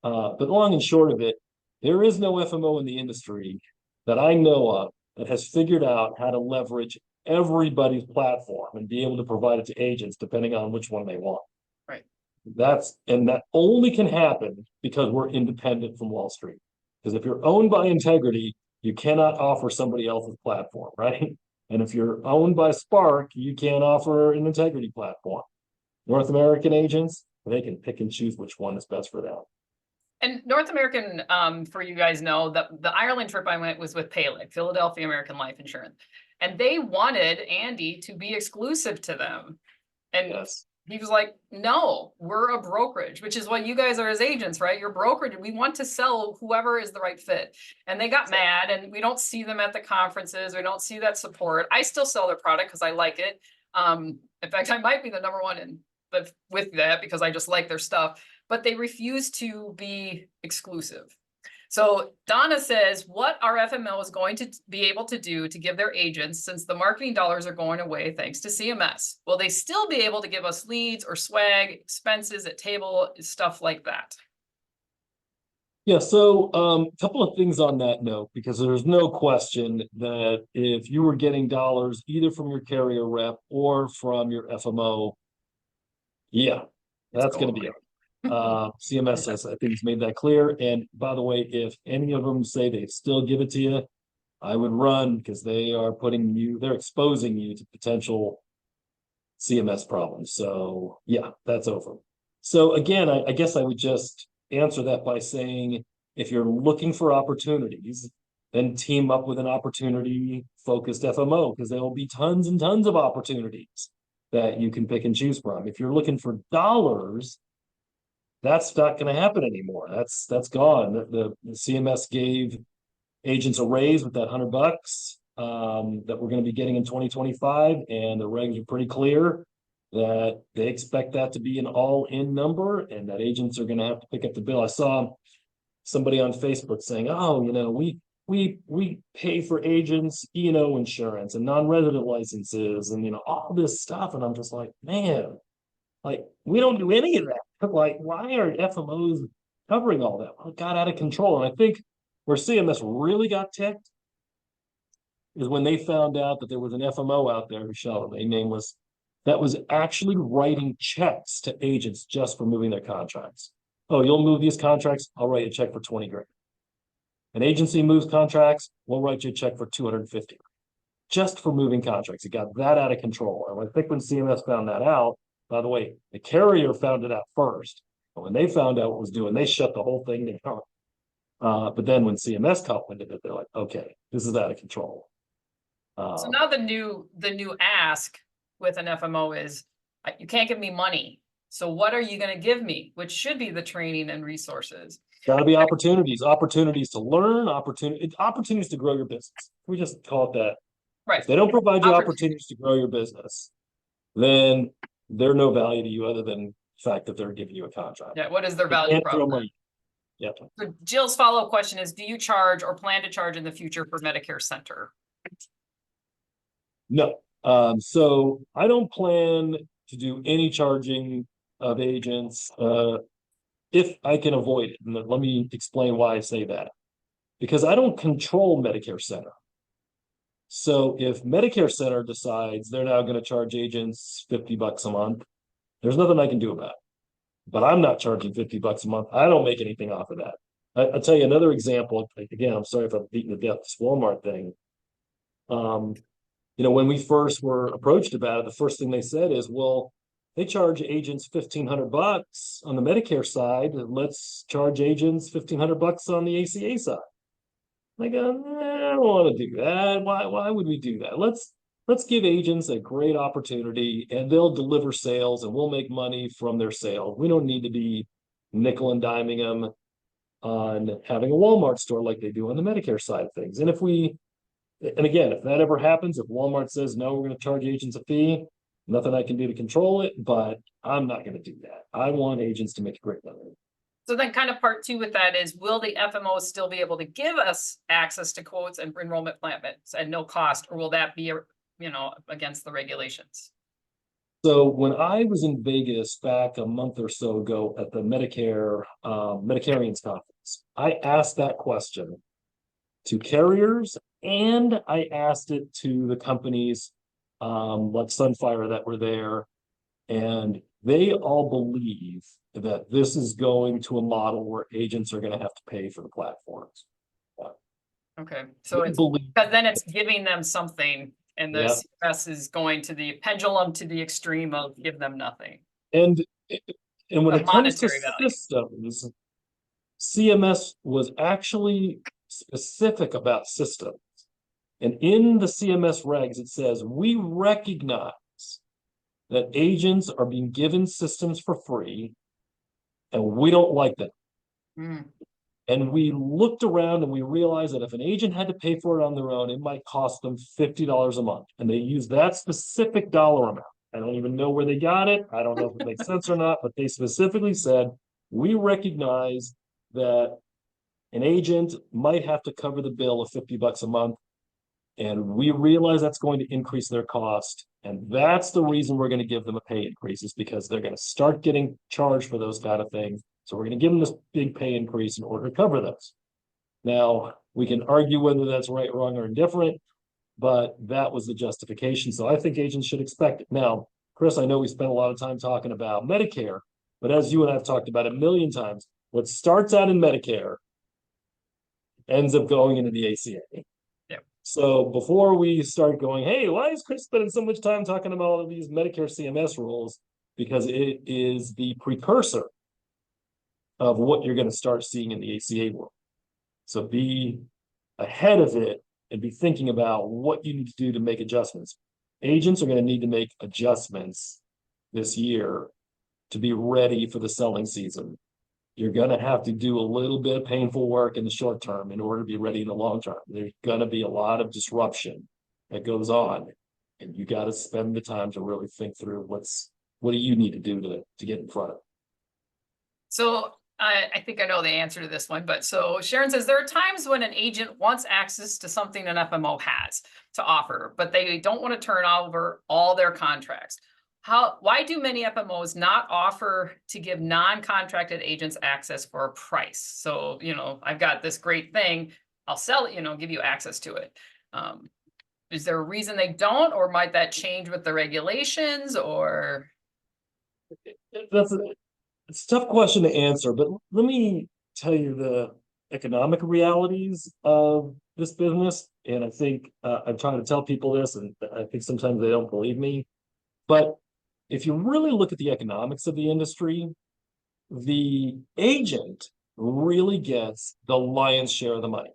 Speaker 2: But long and short of it, there is no FMO in the industry that I know of that has figured out how to leverage everybody's platform and be able to provide it to agents depending on which one they want.
Speaker 1: Right.
Speaker 2: And that only can happen because we're independent from Wall Street. Because if you're owned by Integrity, you cannot offer somebody else's platform, right? And if you're owned by Spark, you can't offer an Integrity platform. North American agents, they can pick and choose which one is best for them.
Speaker 1: And North American, for you guys know, the Ireland trip I went was with PALIC, Philadelphia American Life Insurance. And they wanted Andy to be exclusive to them. And yes. He was like, no, we're a brokerage, which is what you guys are as agents, right? You're brokerage. We want to sell whoever is the right fit. And they got mad, and we don't see them at the conferences. We don't see that support. I still sell their product because I like it. In fact, I might be the number one with that because I just like their stuff, but they refuse to be exclusive. So Donna says, what are FMOs going to be able to do to give their agents, since the marketing dollars are going away thanks to CMS? Will they still be able to give us leads or swag, expenses at table, stuff like that?
Speaker 2: Yeah, so a couple of things on that note, because there's no question that if you were getting dollars either from your carrier rep or from your FMO, yeah, that's going to be it. CMS has, I think, has made that clear. And by the way, if any of them say they still give it to you, I would run, because they are they're exposing you to potential CMS problems. So yeah, that's over. So again, I guess I would just answer that by saying, if you're looking for opportunities, then team up with an opportunity focused FMO, because there will be tons and tons of opportunities that you can pick and choose from. If you're looking for dollars, that's not going to happen anymore. That's gone. The CMS gave agents a raise with that $100 that we're going to be getting in 2025, and the regs are pretty clear that they expect that to be an all-in number, and that agents are going to have to pick up the bill. I saw somebody on Facebook saying, "Oh, we pay for agents E&O insurance and non-resident licenses, and all this stuff," and I'm just like, man, like, we don't do any of that. Like, why are FMOs covering all that? Well, it got out of control. And I think where CMS really got ticked is when they found out that there was an FMO out there, Michelle, their name was, that was actually writing checks to agents just for moving their contracts. Oh, you'll move these contracts? I'll write you a check for 20 grand. An agency moves contracts, we'll write you a check for 250 just for moving contracts. It got that out of control. And I think when CMS found that out, by the way, the carrier found it out first. But when they found out what it was doing, they shut the whole thing down. But then when CMS caught wind of it, they're like, okay, this is out of control.
Speaker 1: So now the new ask with an FMO is, you can't give me money. So what are you going to give me? Which should be the training and resources.
Speaker 2: Got to be opportunities to learn, opportunities to grow your business. We just call it that.
Speaker 1: Right.
Speaker 2: If they don't provide you opportunities to grow your business, then they're no value to you other than the fact that they're giving you a contract.
Speaker 1: Yeah. What is their value prop?
Speaker 2: Yeah.
Speaker 1: So Jill's follow-up question is, do you charge or plan to charge in the future for Medicare Center?
Speaker 2: No. So I don't plan to do any charging of agents if I can avoid it. And let me explain why I say that. Because I don't control Medicare Center. So if Medicare Center decides they're now going to charge agents $50 a month, there's nothing I can do about it. But I'm not charging $50 a month. I don't make anything off of that. I'll tell you another example. Again, I'm sorry if I'm beating the death this Walmart thing. When we first were approached about it, the first thing they said is, well, they charge agents $1,500 on the Medicare side. Let's charge agents $1,500 on the ACA side. Like, I don't want to do that. Why would we do that? Let's give agents a great opportunity, and they'll deliver sales, and we'll make money from their sales. We don't need to be nickel and diming them on having a Walmart store like they do on the Medicare side of things. And again, if that ever happens, if Walmart says, no, we're going to charge agents a fee, nothing I can do to control it, but I'm not going to do that. I want agents to make a great money.
Speaker 1: So then kind of part two with that is, will the FMOs still be able to give us access to quotes and enrollment plans at no cost, or will that be, against the regulations?
Speaker 2: So when I was in Vegas back a month or so ago at the Medicarians conference, I asked that question to carriers, and I asked it to the companies like Sunfire that were there, and they all believe that this is going to a model where agents are going to have to pay for the platforms.
Speaker 1: Okay, so it's because then it's giving them something, and the CMS is going to the pendulum to the extreme of give them nothing.
Speaker 2: And when it comes to systems, CMS was actually specific about systems. And in the CMS regs, it says, we recognize that agents are being given systems for free, and we don't like them. And we looked around and we realized that if an agent had to pay for it on their own, it might cost them $50 a month. And they used that specific dollar amount. I don't even know where they got it. I don't know if it makes sense or not, but they specifically said, we recognize that an agent might have to cover the bill of $50 a month. And we realize that's going to increase their cost. And that's the reason we're going to give them a pay increase, is because they're going to start getting charged for those kind of things. So we're going to give them this big pay increase in order to cover those. Now, we can argue whether that's right, wrong, or indifferent, but that was the justification. So I think agents should expect it. Now, Chris, I know we spent a lot of time talking about Medicare, but as you and I have talked about a million times, what starts out in Medicare ends up going into the ACA. So before we start going, hey, why is Chris spending so much time talking about all of these Medicare CMS rules? Because it is the precursor of what you're going to start seeing in the ACA world. So be ahead of it and be thinking about what you need to do to make adjustments. Agents are going to need to make adjustments this year to be ready for the selling season. You're going to have to do a little bit of painful work in the short term in order to be ready in the long term. There's going to be a lot of disruption that goes on, and you got to spend the time to really think through what do you need to do to get in front of it.
Speaker 1: So I think I know the answer to this one, but so Sharon says there are times when an agent wants access to something an FMO has to offer, but they don't want to turn over all their contracts. Why do many FMOs not offer to give non-contracted agents access for a price? So, I've got this great thing, I'll sell it, give you access to it. Is there a reason they don't, or might that change with the regulations, or?
Speaker 2: It's a tough question to answer, but let me tell you the economic realities of this business. And I think I'm trying to tell people this, and I think sometimes they don't believe me. But if you really look at the economics of the industry, the agent really gets the lion's share of the money.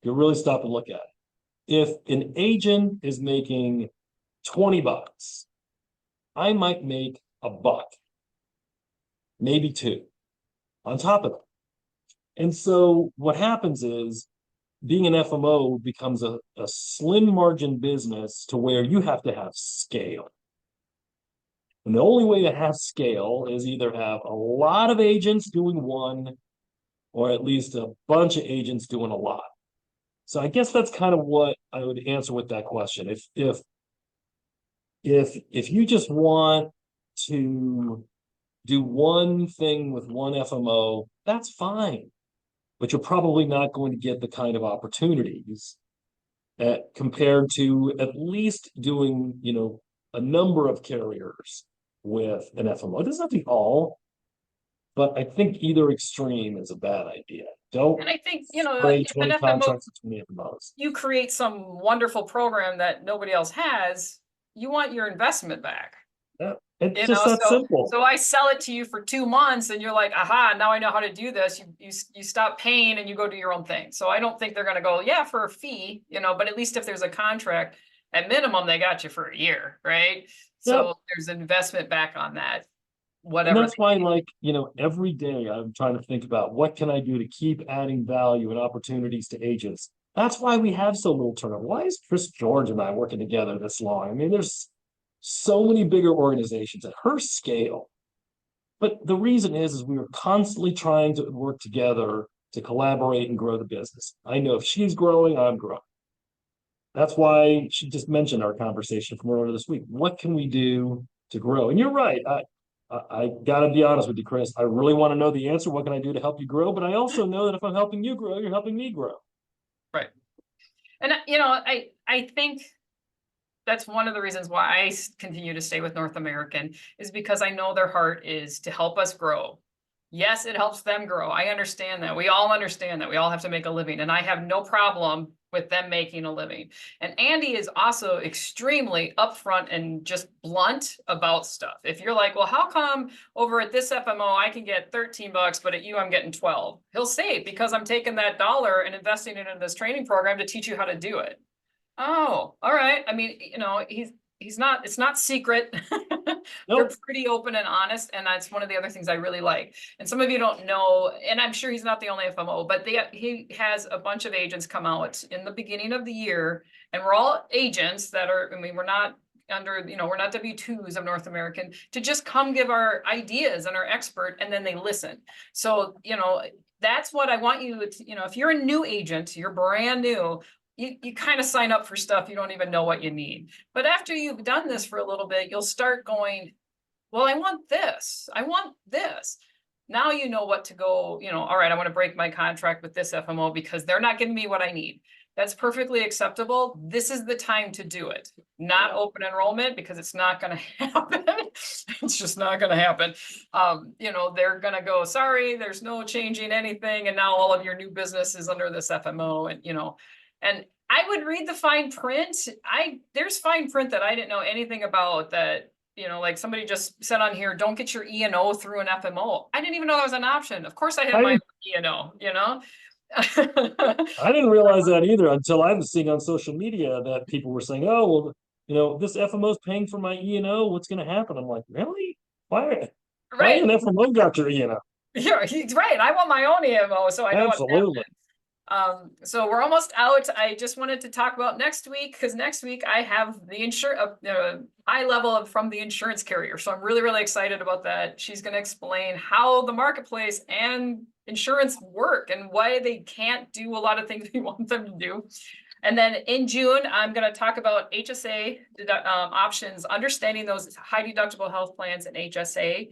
Speaker 2: You really stop and look at it. If an agent is making $20, I might make $1, maybe $2 on top of it. And so what happens is being an FMO becomes a slim margin business to where you have to have scale. And the only way to have scale is either have a lot of agents doing one, or at least a bunch of agents doing a lot. So I guess that's kind of what I would answer with that question. If you just want to do one thing with one FMO, that's fine. But you're probably not going to get the kind of opportunities compared to at least doing, a number of carriers with an FMO. It doesn't have to be all, but I think either extreme is a bad idea. Don't.
Speaker 1: And I think,
Speaker 2: if 20
Speaker 1: an FMO,
Speaker 2: contracts and 20 FMOs.
Speaker 1: You create some wonderful program that nobody else has, you want your investment back.
Speaker 2: Yeah, it's just that simple.
Speaker 1: So I sell it to you for 2 months and you're like, aha, now I know how to do this. You stop paying and you go do your own thing. So I don't think they're going to go, yeah, for a fee, but at least if there's a contract, at minimum, they got you for a year, right? So there's investment back on that, whatever.
Speaker 2: And that's why, every day I'm trying to think about what can I do to keep adding value and opportunities to agents. That's why we have so little turnover. Why is Chris George and I working together this long? I mean, there's so many bigger organizations at her scale. But the reason is we were constantly trying to work together to collaborate and grow the business. I know if she's growing, I'm growing. That's why she just mentioned our conversation from earlier this week. What can we do to grow? And you're right. I got to be honest with you, Chris. I really want to know the answer. What can I do to help you grow? But I also know that if I'm helping you grow, you're helping me grow.
Speaker 1: Right. And, I think that's one of the reasons why I continue to stay with North American, is because I know their heart is to help us grow. Yes, it helps them grow. I understand that. We all understand that. We all have to make a living, and I have no problem with them making a living. And Andy is also extremely upfront and just blunt about stuff. If you're like, well, how come over at this FMO I can get $13, but at you I'm getting 12? He'll say, because I'm taking that dollar and investing it in this training program to teach you how to do it. Oh, all right. I mean, he's not, it's not secret. They're pretty open and honest. And that's one of the other things I really like. And some of you don't know, and I'm sure he's not the only FMO, but he has a bunch of agents come out in the beginning of the year, and we're all agents that are, we're not under, we're not W-2s of North American, to just come give our ideas and our expert, and then they listen. So, that's what I want you to, if you're a new agent, you're brand new, you kind of sign up for stuff you don't even know what you need. But after you've done this for a little bit, you'll start going, well, I want this. I want this. Now you know what to go, all right, I want to break my contract with this FMO because they're not giving me what I need. That's perfectly acceptable. This is the time to do it. Not open enrollment, because it's not going to happen. It's just not going to happen. They're going to go, sorry, there's no changing anything. And now all of your new business is under this FMO. And I would read the fine print. There's fine print that I didn't know anything about, that, like somebody just said on here, don't get your E&O through an FMO. I didn't even know that was an option. Of course I have my E&O,
Speaker 2: I didn't realize that either until I was seeing on social media that people were saying, oh, well, this FMO is paying for my E&O. What's going to happen? I'm like, really? Why an FMO got your E&O?
Speaker 1: Yeah, he's right. I want my own EMO, so I know what's
Speaker 2: Absolutely.
Speaker 1: happening. So we're almost out. I just wanted to talk about next week, because next week I have the high level from the insurance carrier. So I'm really, really excited about that. She's going to explain how the marketplace and insurance work and why they can't do a lot of things we want them to do. And then in June, I'm going to talk about HSA options, understanding those high deductible health plans and HSA.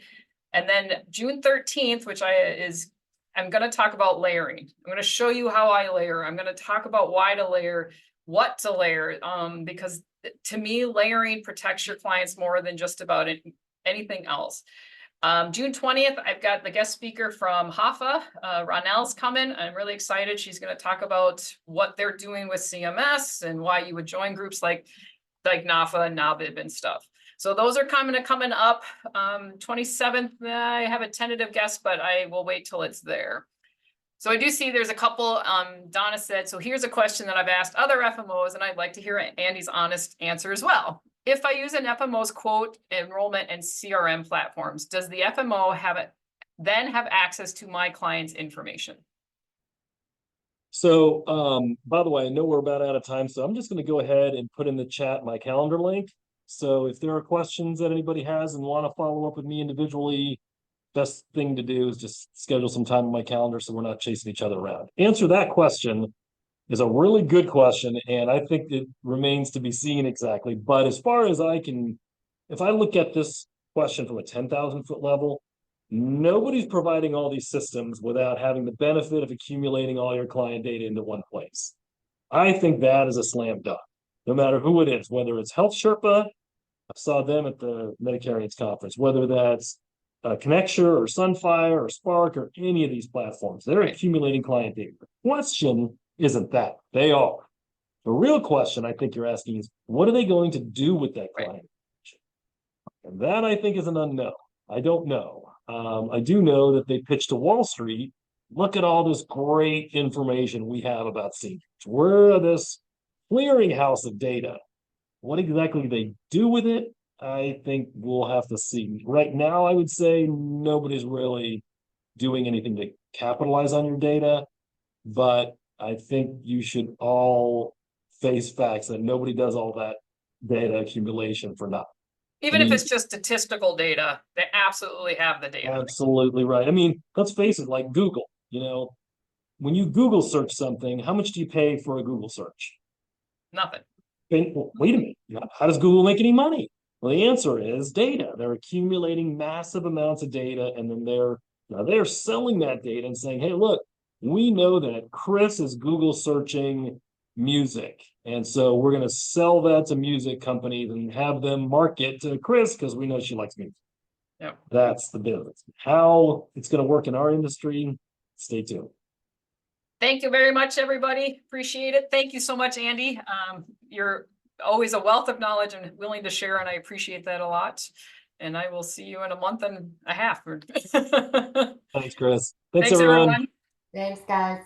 Speaker 1: And then June 13th, which I'm going to talk about layering. I'm going to show you how I layer. I'm going to talk about why to layer, what to layer, because to me, layering protects your clients more than just about anything else. June 20th, I've got the guest speaker from HAFA, Ronelle's coming. I'm really excited. She's going to talk about what they're doing with CMS and why you would join groups like NAFA and NABIB and stuff. So those are coming up. 27th, I have a tentative guess, but I will wait till it's there. So I do see there's a couple, Donna said, so here's a question that I've asked other FMOs, and I'd like to hear Andy's honest answer as well. If I use an FMO's quote, enrollment, and CRM platforms, does the FMO then have access to my client's information?
Speaker 2: So, by the way, I know we're about out of time, so I'm just going to go ahead and put in the chat my calendar link. So if there are questions that anybody has and want to follow up with me individually, best thing to do is just schedule some time on my calendar so we're not chasing each other around. Answer that question is a really good question, and I think it remains to be seen exactly. But as far as if I look at this question from a 10,000-foot level, nobody's providing all these systems without having the benefit of accumulating all your client data into one place. I think that is a slam dunk, no matter who it is, whether it's Health Sherpa, I saw them at the Medicarians conference, whether that's Connecture or Sunfire or Spark or any of these platforms, they're accumulating client data. The question isn't that. They are. The real question I think you're asking is, what are they going to do with that client? And that I think is an unknown. I don't know. I do know that they pitched to Wall Street. Look at all this great information we have about seniors. We're this clearinghouse of data. What exactly they do with it, I think we'll have to see. Right now, I would say nobody's really doing anything to capitalize on your data, but I think you should all face facts that nobody does all that data accumulation for nothing.
Speaker 1: Even if it's just statistical data, they absolutely have the data.
Speaker 2: Absolutely right. I mean, let's face it, like Google, when you Google search something, how much do you pay for a Google search?
Speaker 1: Nothing.
Speaker 2: Well, wait a minute. How does Google make any money? Well, the answer is data. They're accumulating massive amounts of data, and then they're selling that data and saying, hey, look, we know that Chris is Google searching music. And so we're going to sell that to music companies and have them market to Chris because we know she likes music.
Speaker 1: Yeah.
Speaker 2: That's the business. How it's going to work in our industry, stay tuned.
Speaker 1: Thank you very much, everybody. Appreciate it. Thank you so much, Andy. You're always a wealth of knowledge and willing to share, and I appreciate that a lot. And I will see you in a month and a half.
Speaker 2: Thanks, Chris. Thanks,
Speaker 1: everyone.
Speaker 3: Thanks, guys.